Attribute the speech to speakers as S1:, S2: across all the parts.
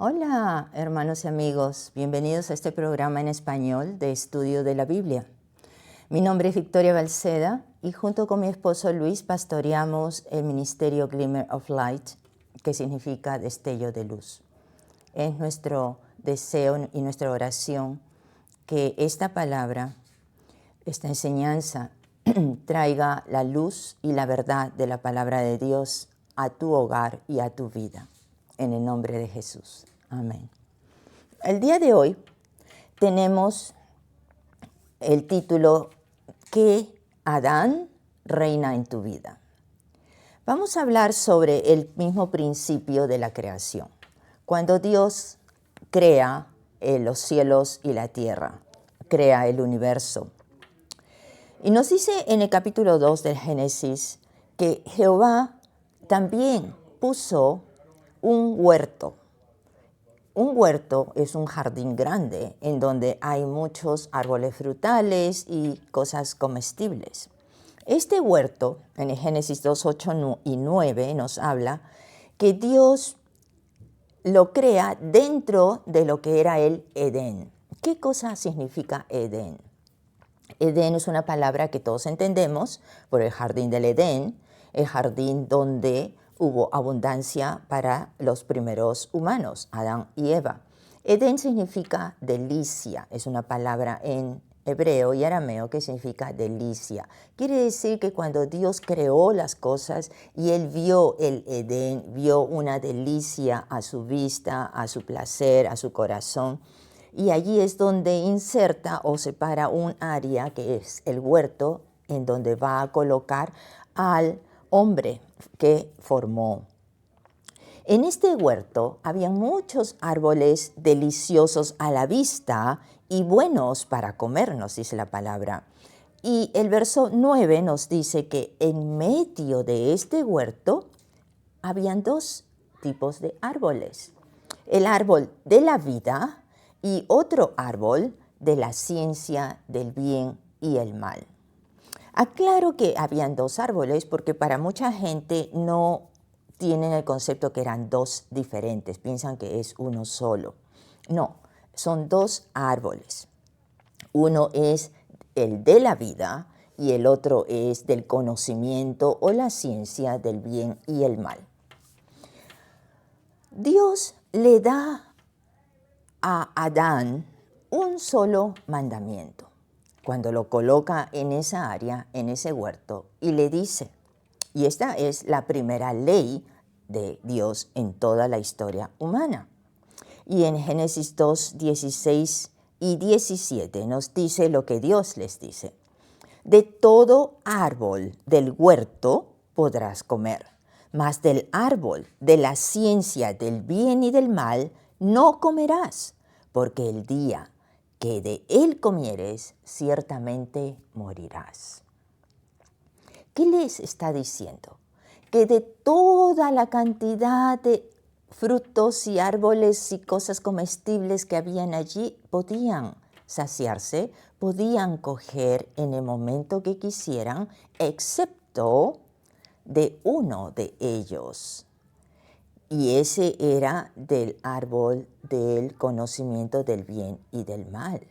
S1: Hola, hermanos y amigos. Bienvenidos a este programa en español de estudio de la Biblia. Mi nombre es Victoria Balceda y junto con mi esposo Luis pastoreamos el ministerio Glimmer of Light, que significa destello de luz. Es nuestro deseo y nuestra oración que esta palabra, esta enseñanza, traiga la luz y la verdad de la palabra de Dios a tu hogar y a tu vida. En el nombre de Jesús. Amén. El día de hoy tenemos el título ¿Qué Adán reina en tu vida? Vamos a hablar sobre el mismo principio de la creación. Cuando Dios crea los cielos y la tierra, crea el universo. Y nos dice en el capítulo 2 del Génesis que Jehová también puso un huerto. Un huerto es un jardín grande en donde hay muchos árboles frutales y cosas comestibles. Este huerto, en el Génesis 2, 8 y 9, nos habla que Dios lo crea dentro de lo que era el Edén. ¿Qué cosa significa Edén? Edén es una palabra que todos entendemos por el jardín del Edén, el jardín donde hubo abundancia para los primeros humanos, Adán y Eva. Edén significa delicia, es una palabra en hebreo y arameo que significa delicia. Quiere decir que cuando Dios creó las cosas y Él vio el Edén, vio una delicia a su vista, a su placer, a su corazón, y allí es donde inserta o separa un área que es el huerto, en donde va a colocar al hombre que formó. En este huerto había muchos árboles deliciosos a la vista y buenos para comernos, dice la palabra. Y el verso 9 nos dice que en medio de este huerto habían dos tipos de árboles. El árbol de la vida y otro árbol de la ciencia del bien y el mal. Aclaro que habían dos árboles porque para mucha gente no tienen el concepto que eran dos diferentes, piensan que es uno solo. No, son dos árboles. Uno es el de la vida y el otro es del conocimiento o la ciencia del bien y el mal. Dios le da a Adán un solo mandamiento cuando lo coloca en esa área, en ese huerto, y le dice, y esta es la primera ley de Dios en toda la historia humana. Y en Génesis 2, 16 y 17 nos dice lo que Dios les dice. De todo árbol del huerto podrás comer, mas del árbol de la ciencia del bien y del mal no comerás, porque el día que de él comieres, ciertamente morirás. ¿Qué les está diciendo? Que de toda la cantidad de frutos y árboles y cosas comestibles que habían allí, podían saciarse, podían coger en el momento que quisieran, excepto de uno de ellos. Y ese era del árbol del conocimiento del bien y del mal.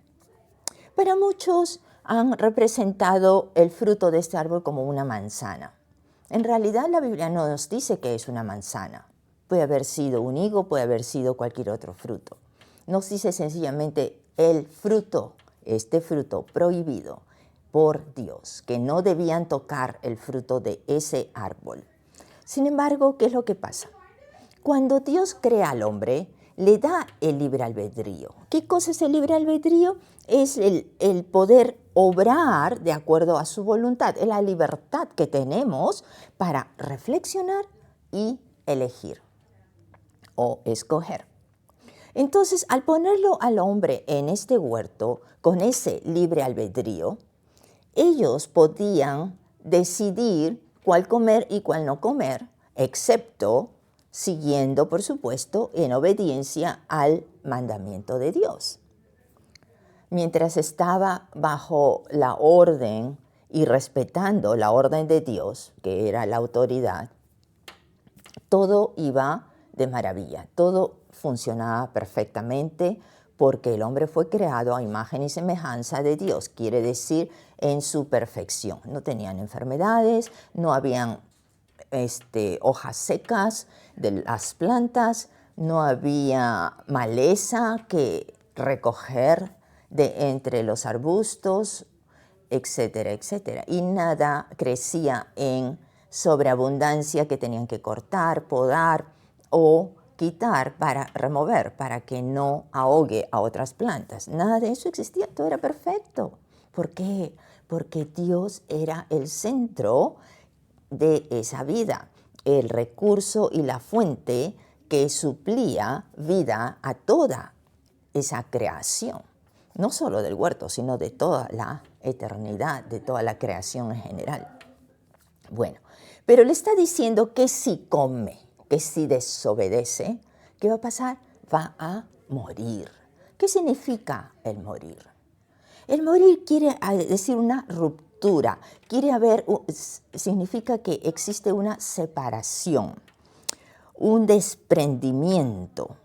S1: Para muchos han representado el fruto de este árbol como una manzana. En realidad la Biblia no nos dice que es una manzana. Puede haber sido un higo, puede haber sido cualquier otro fruto. Nos dice sencillamente el fruto, este fruto prohibido por Dios, que no debían tocar el fruto de ese árbol. Sin embargo, ¿qué es lo que pasa? Cuando Dios crea al hombre, le da el libre albedrío. ¿Qué cosa es el libre albedrío? Es el poder obrar de acuerdo a su voluntad, es la libertad que tenemos para reflexionar y elegir o escoger. Entonces, al ponerlo al hombre en este huerto, con ese libre albedrío, ellos podían decidir cuál comer y cuál no comer, excepto siguiendo, por supuesto, en obediencia al mandamiento de Dios. Mientras estaba bajo la orden y respetando la orden de Dios, que era la autoridad, todo iba de maravilla. Todo funcionaba perfectamente porque el hombre fue creado a imagen y semejanza de Dios, quiere decir en su perfección. No tenían enfermedades, no habían hojas secas de las plantas, no había maleza que recoger de entre los arbustos, etcétera, etcétera. Y nada crecía en sobreabundancia que tenían que cortar, podar o quitar para remover, para que no ahogue a otras plantas. Nada de eso existía, todo era perfecto. ¿Por qué? Porque Dios era el centro de esa vida, el recurso y la fuente que suplía vida a toda esa creación. No solo del huerto, sino de toda la eternidad, de toda la creación en general. Bueno, pero le está diciendo que si come, que si desobedece, ¿qué va a pasar? Va a morir. ¿Qué significa el morir? El morir quiere decir una ruptura, significa que existe una separación, un desprendimiento.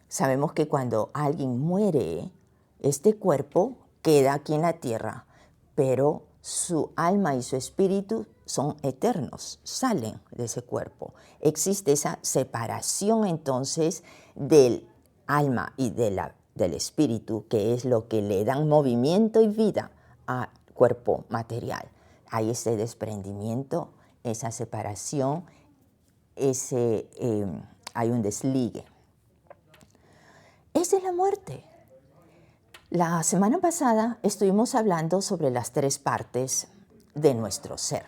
S1: Sabemos que cuando alguien muere, este cuerpo queda aquí en la tierra, pero su alma y su espíritu son eternos, salen de ese cuerpo. Existe esa separación entonces del alma y del espíritu, que es lo que le dan movimiento y vida al cuerpo material. Hay ese desprendimiento, esa separación, hay un desligue. Esa es la muerte. La semana pasada estuvimos hablando sobre las tres partes de nuestro ser.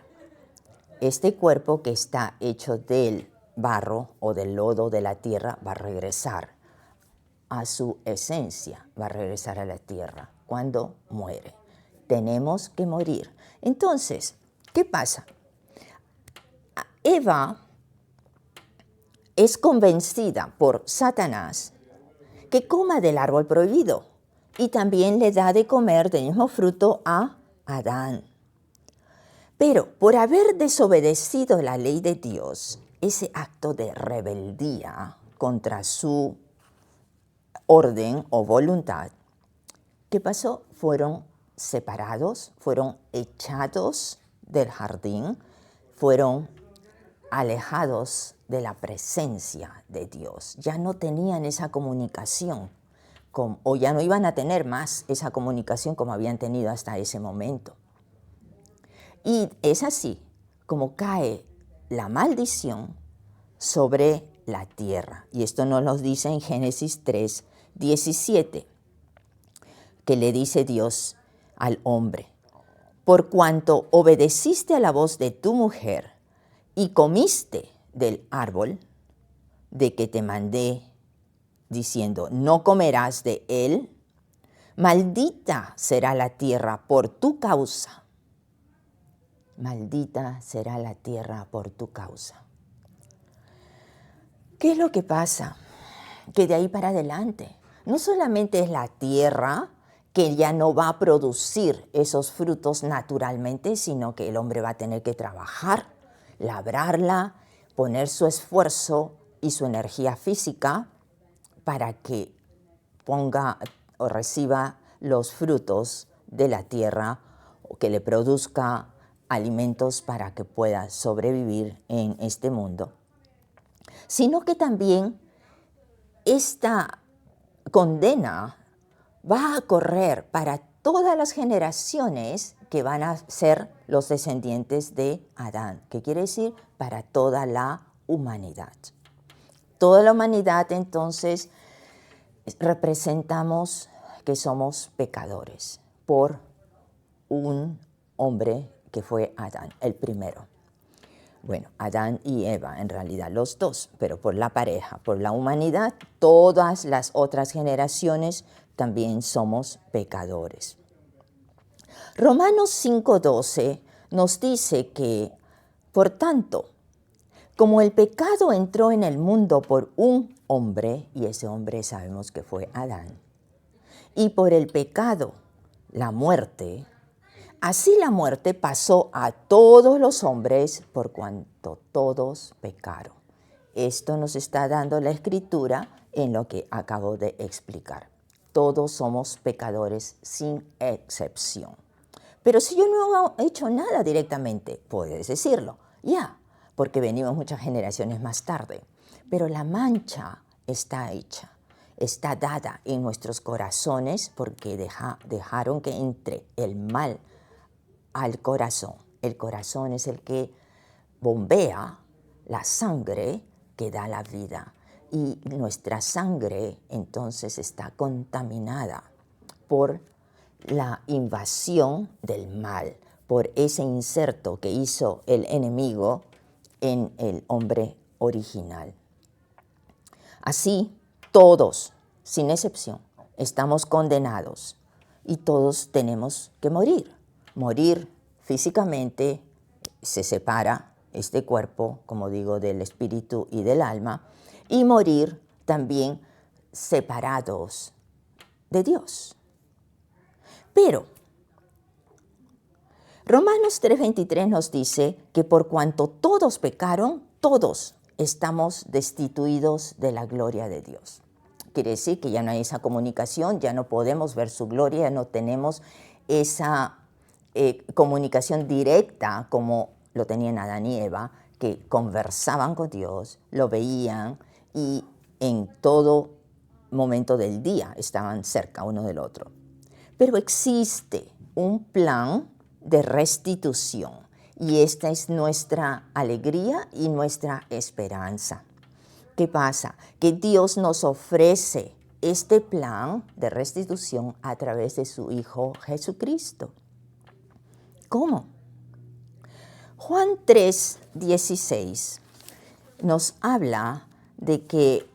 S1: Este cuerpo que está hecho del barro o del lodo de la tierra va a regresar a su esencia, va a regresar a la tierra cuando muere. Tenemos que morir. Entonces, ¿qué pasa? Eva es convencida por Satanás que coma del árbol prohibido y también le da de comer del mismo fruto a Adán. Pero por haber desobedecido la ley de Dios, ese acto de rebeldía contra su orden o voluntad, ¿qué pasó? Fueron separados, fueron echados del jardín, fueron alejados de la presencia de Dios. Ya no tenían esa comunicación, o ya no iban a tener más esa comunicación como habían tenido hasta ese momento. Y es así como cae la maldición sobre la tierra. Y esto nos lo dice en Génesis 3:17, que le dice Dios al hombre: por cuanto obedeciste a la voz de tu mujer y comiste del árbol de que te mandé, diciendo, no comerás de él, maldita será la tierra por tu causa. Maldita será la tierra por tu causa. ¿Qué es lo que pasa? Que de ahí para adelante, no solamente es la tierra que ya no va a producir esos frutos naturalmente, sino que el hombre va a tener que trabajar, labrarla, poner su esfuerzo y su energía física para que ponga o reciba los frutos de la tierra, o que le produzca alimentos para que pueda sobrevivir en este mundo, sino que también esta condena va a correr para todas las generaciones que van a ser los descendientes de Adán, que quiere decir para toda la humanidad. Toda la humanidad, entonces, representamos que somos pecadores por un hombre que fue Adán, el primero. Bueno, Adán y Eva, en realidad los dos, pero por la pareja, por la humanidad, todas las otras generaciones también somos pecadores. Romanos 5:12 nos dice que, por tanto, como el pecado entró en el mundo por un hombre, y ese hombre sabemos que fue Adán, y por el pecado, la muerte, así la muerte pasó a todos los hombres por cuanto todos pecaron. Esto nos está dando la Escritura en lo que acabo de explicar. Todos somos pecadores sin excepción. Pero si yo no he hecho nada directamente, puedes decirlo, ya, porque venimos muchas generaciones más tarde. Pero la mancha está hecha, está dada en nuestros corazones porque dejaron que entre el mal al corazón. El corazón es el que bombea la sangre que da la vida. Y nuestra sangre entonces está contaminada por la invasión del mal, por ese inserto que hizo el enemigo en el hombre original. Así, todos, sin excepción, estamos condenados y todos tenemos que morir. Morir físicamente, se separa este cuerpo, como digo, del espíritu y del alma, y morir también separados de Dios. Pero Romanos 3:23 nos dice que por cuanto todos pecaron, todos estamos destituidos de la gloria de Dios. Quiere decir que ya no hay esa comunicación, ya no podemos ver su gloria, ya no tenemos esa comunicación directa como lo tenían Adán y Eva, que conversaban con Dios, lo veían y en todo momento del día estaban cerca uno del otro. Pero existe un plan de restitución y esta es nuestra alegría y nuestra esperanza. ¿Qué pasa? Que Dios nos ofrece este plan de restitución a través de su Hijo Jesucristo. ¿Cómo? Juan 3:16 nos habla de que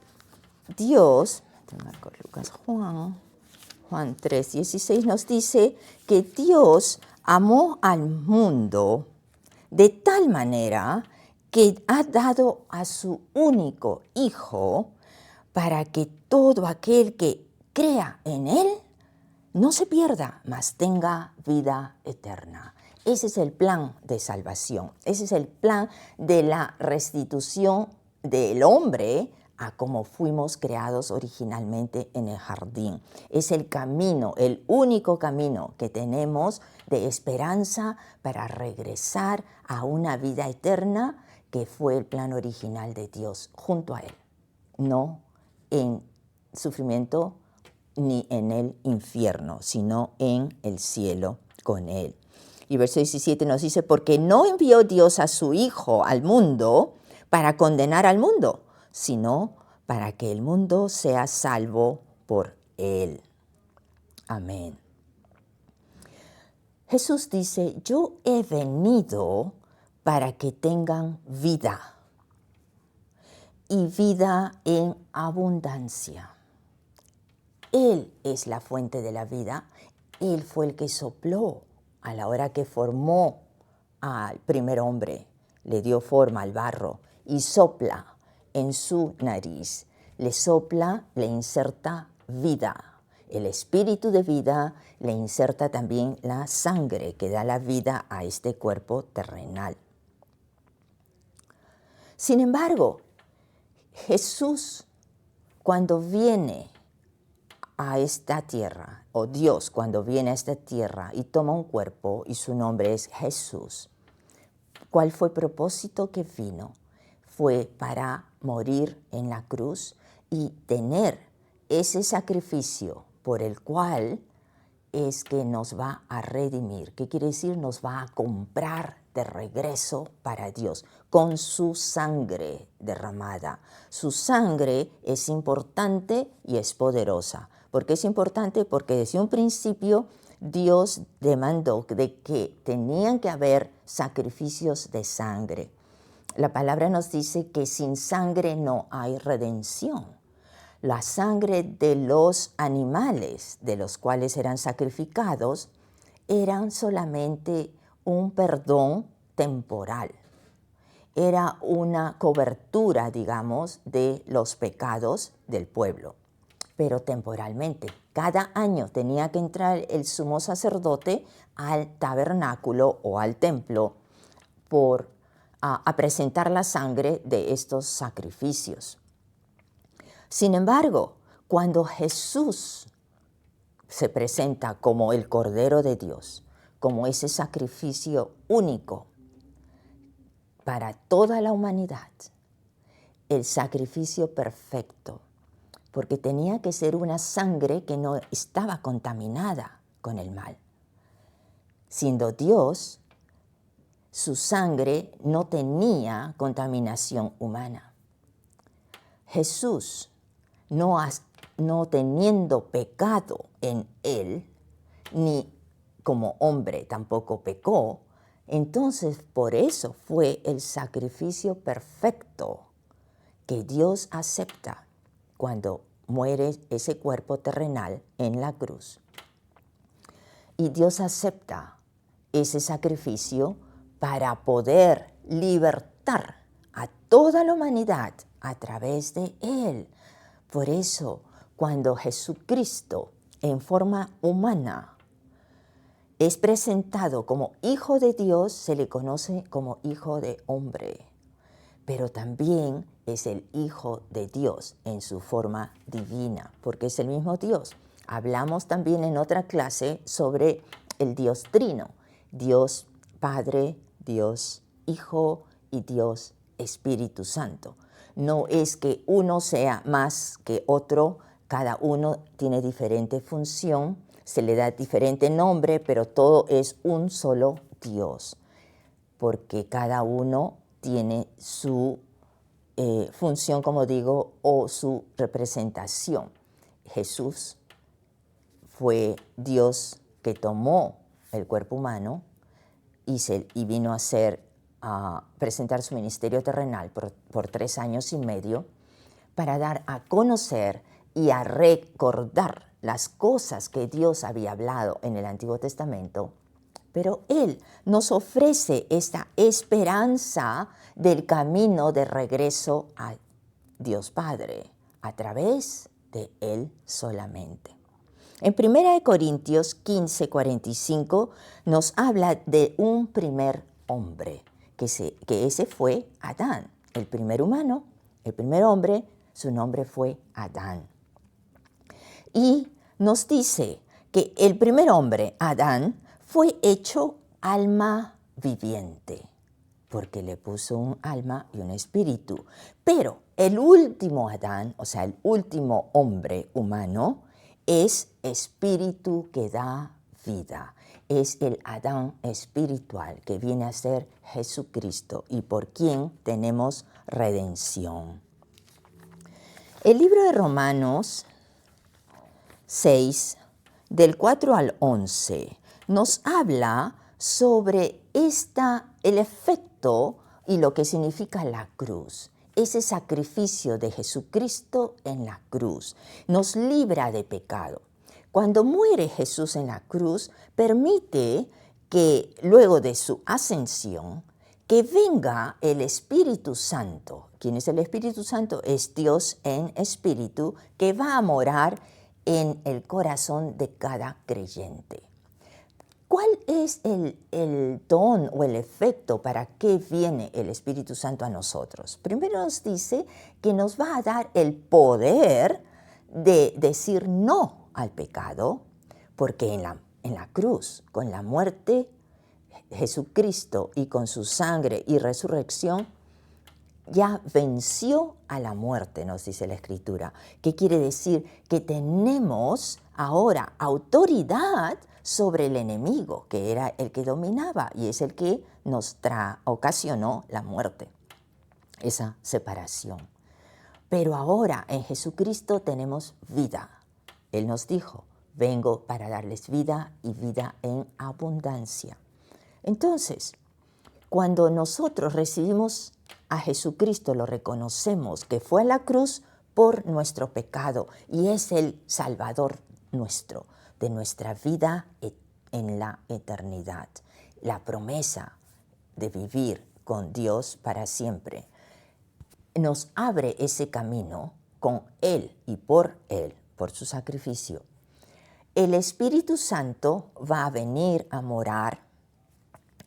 S1: Dios, Juan 3:16 nos dice que Dios amó al mundo de tal manera que ha dado a su único Hijo para que todo aquel que crea en Él no se pierda, mas tenga vida eterna. Ese es el plan de salvación. Ese es el plan de la restitución del hombre a como fuimos creados originalmente en el jardín. Es el camino, el único camino que tenemos de esperanza para regresar a una vida eterna que fue el plan original de Dios junto a Él. No en sufrimiento ni en el infierno, sino en el cielo con Él. Y verso 17 nos dice, porque no envió Dios a su Hijo al mundo para condenar al mundo, sino para que el mundo sea salvo por Él. Amén. Jesús dice, yo he venido para que tengan vida y vida en abundancia. Él es la fuente de la vida. Él fue el que sopló a la hora que formó al primer hombre, le dio forma al barro y sopla en su nariz. Le sopla, le inserta vida. El espíritu de vida le inserta también la sangre que da la vida a este cuerpo terrenal. Sin embargo, Jesús, cuando viene a esta tierra, o Dios cuando viene a esta tierra y toma un cuerpo y su nombre es Jesús, ¿cuál fue el propósito que vino? Fue para morir en la cruz y tener ese sacrificio por el cual es que nos va a redimir. ¿Qué quiere decir? Nos va a comprar de regreso para Dios con su sangre derramada. Su sangre es importante y es poderosa. ¿Por qué es importante? Porque desde un principio Dios demandó de que tenían que haber sacrificios de sangre. La palabra nos dice que sin sangre no hay redención. La sangre de los animales de los cuales eran sacrificados eran solamente un perdón temporal. Era una cobertura, digamos, de los pecados del pueblo, pero temporalmente. Cada año tenía que entrar el sumo sacerdote al tabernáculo o al templo por a presentar la sangre de estos sacrificios. Sin embargo, cuando Jesús se presenta como el Cordero de Dios, como ese sacrificio único para toda la humanidad, el sacrificio perfecto, porque tenía que ser una sangre que no estaba contaminada con el mal. Siendo Dios, su sangre no tenía contaminación humana. Jesús, no teniendo pecado en él, ni como hombre tampoco pecó, entonces por eso fue el sacrificio perfecto que Dios acepta cuando muere ese cuerpo terrenal en la cruz. Y Dios acepta ese sacrificio para poder libertar a toda la humanidad a través de él. Por eso, cuando Jesucristo, en forma humana, es presentado como Hijo de Dios, se le conoce como Hijo de Hombre, pero también es el Hijo de Dios en su forma divina, porque es el mismo Dios. Hablamos también en otra clase sobre el Dios Trino, Dios Padre, Dios Hijo y Dios Espíritu Santo. No es que uno sea más que otro, cada uno tiene diferente función, se le da diferente nombre, pero todo es un solo Dios, porque cada uno tiene su función, como digo, o su representación. Jesús fue Dios que tomó el cuerpo humano y vino a presentar su ministerio terrenal por 3 años y medio para dar a conocer y a recordar las cosas que Dios había hablado en el Antiguo Testamento. Pero Él nos ofrece esta esperanza del camino de regreso a Dios Padre a través de Él solamente. En 1 Corintios 15:45 nos habla de un primer hombre, que ese fue Adán, el primer humano, el primer hombre, su nombre fue Adán. Y nos dice que el primer hombre, Adán, fue hecho alma viviente, porque le puso un alma y un espíritu. Pero el último Adán, o sea, el último hombre humano, es espíritu que da vida. Es el Adán espiritual que viene a ser Jesucristo y por quien tenemos redención. El libro de Romanos 6, del 4 al 11, nos habla sobre el efecto y lo que significa la cruz. Ese sacrificio de Jesucristo en la cruz nos libra de pecado. Cuando muere Jesús en la cruz, permite que luego de su ascensión, que venga el Espíritu Santo. ¿Quién es el Espíritu Santo? Es Dios en espíritu que va a morar en el corazón de cada creyente. ¿Cuál es el don o el efecto para qué viene el Espíritu Santo a nosotros? Primero nos dice que nos va a dar el poder de decir no al pecado, porque en la cruz, con la muerte, Jesucristo y con su sangre y resurrección, ya venció a la muerte, nos dice la Escritura. ¿Qué quiere decir? Que tenemos ahora autoridad sobre el enemigo, que era el que dominaba y es el que nos ocasionó la muerte, esa separación. Pero ahora en Jesucristo tenemos vida. Él nos dijo, vengo para darles vida y vida en abundancia. Entonces, cuando nosotros recibimos a Jesucristo, lo reconocemos que fue a la cruz por nuestro pecado y es el Salvador nuestro, de nuestra vida en la eternidad. La promesa de vivir con Dios para siempre nos abre ese camino con Él y por Él, por su sacrificio. El Espíritu Santo va a venir a morar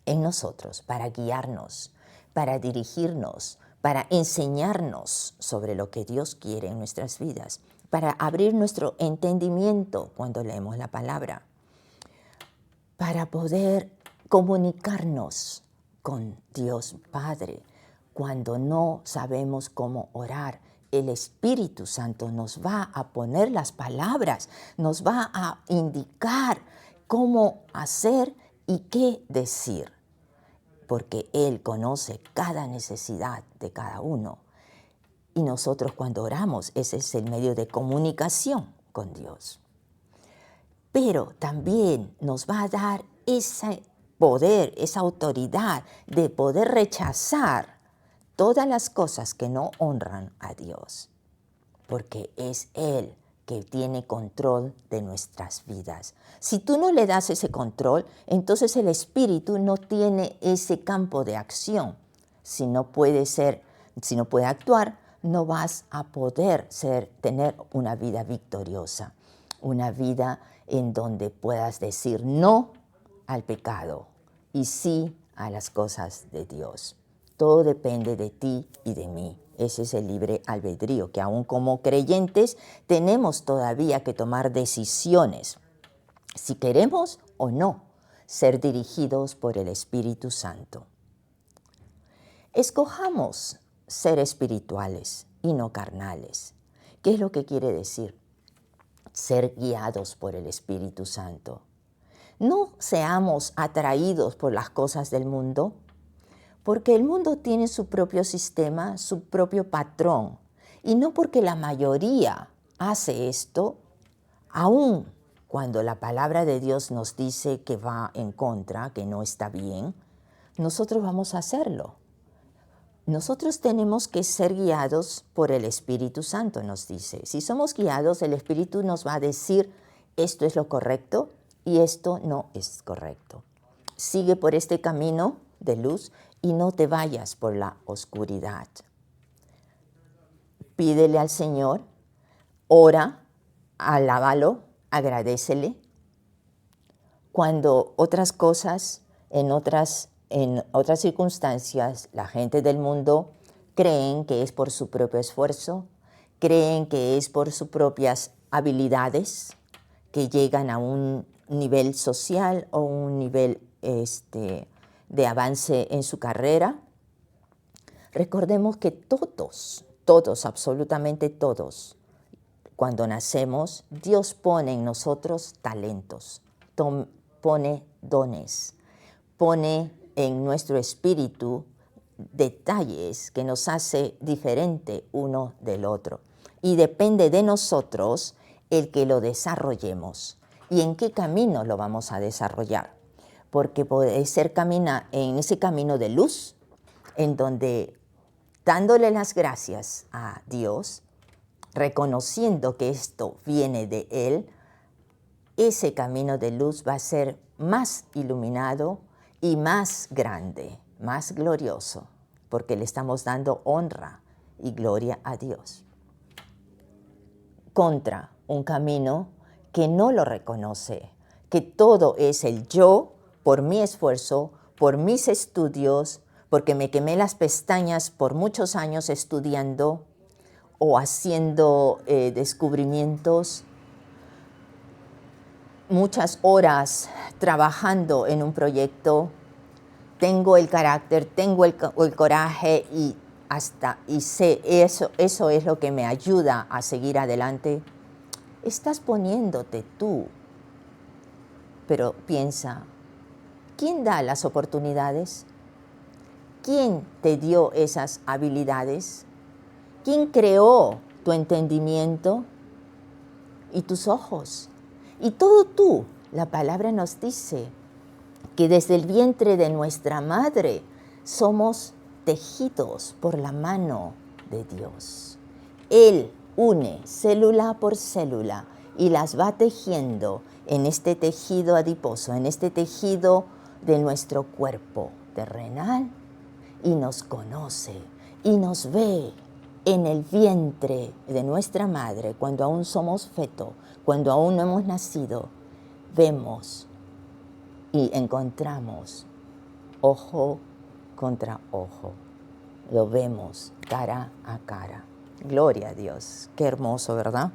S1: en nosotros para guiarnos, para dirigirnos, para enseñarnos sobre lo que Dios quiere en nuestras vidas, para abrir nuestro entendimiento cuando leemos la palabra, para poder comunicarnos con Dios Padre. Cuando no sabemos cómo orar, el Espíritu Santo nos va a poner las palabras, nos va a indicar cómo hacer y qué decir, porque Él conoce cada necesidad de cada uno. Y nosotros cuando oramos, ese es el medio de comunicación con Dios. Pero también nos va a dar ese poder, esa autoridad de poder rechazar todas las cosas que no honran a Dios, porque es Él que tiene control de nuestras vidas. Si tú no le das ese control, entonces el Espíritu no tiene ese campo de acción. Si no puede actuar, no vas a poder tener una vida victoriosa, una vida en donde puedas decir no al pecado y sí a las cosas de Dios. Todo depende de ti y de mí. Ese es el libre albedrío, que aún como creyentes tenemos todavía que tomar decisiones, si queremos o no ser dirigidos por el Espíritu Santo. Escojamos ser espirituales y no carnales. ¿Qué es lo que quiere decir? Ser guiados por el Espíritu Santo. No seamos atraídos por las cosas del mundo, porque el mundo tiene su propio sistema, su propio patrón. Y no porque la mayoría hace esto, aun cuando la palabra de Dios nos dice que va en contra, que no está bien, nosotros vamos a hacerlo. Nosotros tenemos que ser guiados por el Espíritu Santo, nos dice. Si somos guiados, el Espíritu nos va a decir, esto es lo correcto y esto no es correcto. Sigue por este camino de luz y no te vayas por la oscuridad. Pídele al Señor, ora, alábalo, agradécele. Cuando otras cosas, en otras circunstancias, la gente del mundo creen que es por su propio esfuerzo, creen que es por sus propias habilidades, que llegan a un nivel social o un nivel de avance en su carrera. Recordemos que todos, absolutamente todos, cuando nacemos, Dios pone en nosotros talentos, pone dones, pone en nuestro espíritu detalles que nos hace diferente uno del otro. Y depende de nosotros el que lo desarrollemos y en qué camino lo vamos a desarrollar. Porque puede ser en ese camino de luz, en donde dándole las gracias a Dios, reconociendo que esto viene de Él, ese camino de luz va a ser más iluminado y más grande, más glorioso, porque le estamos dando honra y gloria a Dios. Contra un camino que no lo reconoce, que todo es el yo, por mi esfuerzo, por mis estudios, porque me quemé las pestañas por muchos años estudiando o haciendo descubrimientos, muchas horas trabajando en un proyecto, tengo el carácter, tengo el coraje y sé, eso es lo que me ayuda a seguir adelante. Estás poniéndote tú, pero piensa, ¿quién da las oportunidades? ¿Quién te dio esas habilidades? ¿Quién creó tu entendimiento y tus ojos? Y todo tú, la palabra nos dice que desde el vientre de nuestra madre somos tejidos por la mano de Dios. Él une célula por célula y las va tejiendo en este tejido adiposo, en este tejido de nuestro cuerpo terrenal, y nos conoce y nos ve en el vientre de nuestra madre, cuando aún somos feto, cuando aún no hemos nacido. Vemos y encontramos ojo contra ojo, lo vemos cara a cara. Gloria a Dios, qué hermoso, ¿verdad?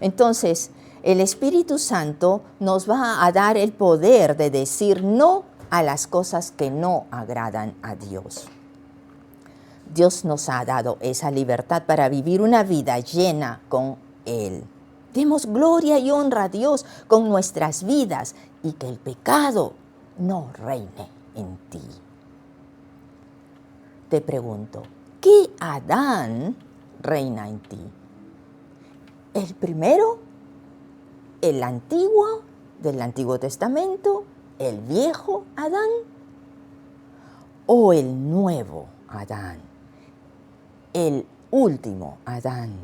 S1: Entonces, el Espíritu Santo nos va a dar el poder de decir no a las cosas que no agradan a Dios. Dios nos ha dado esa libertad para vivir una vida llena con Él. Demos gloria y honra a Dios con nuestras vidas y que el pecado no reine en ti. Te pregunto, ¿qué Adán reina en ti? ¿El primero? ¿El antiguo del Antiguo Testamento? ¿El viejo Adán? ¿O el nuevo Adán? El último Adán,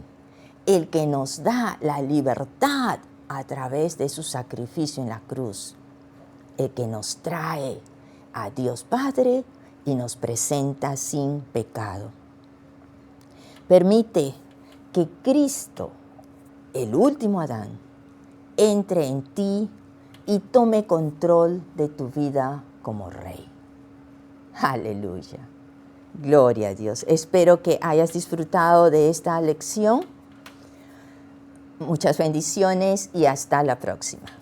S1: el que nos da la libertad a través de su sacrificio en la cruz, el que nos trae a Dios Padre y nos presenta sin pecado. Permite que Cristo, el último Adán, entre en ti y tome control de tu vida como Rey. Aleluya. Gloria a Dios. Espero que hayas disfrutado de esta lección. Muchas bendiciones y hasta la próxima.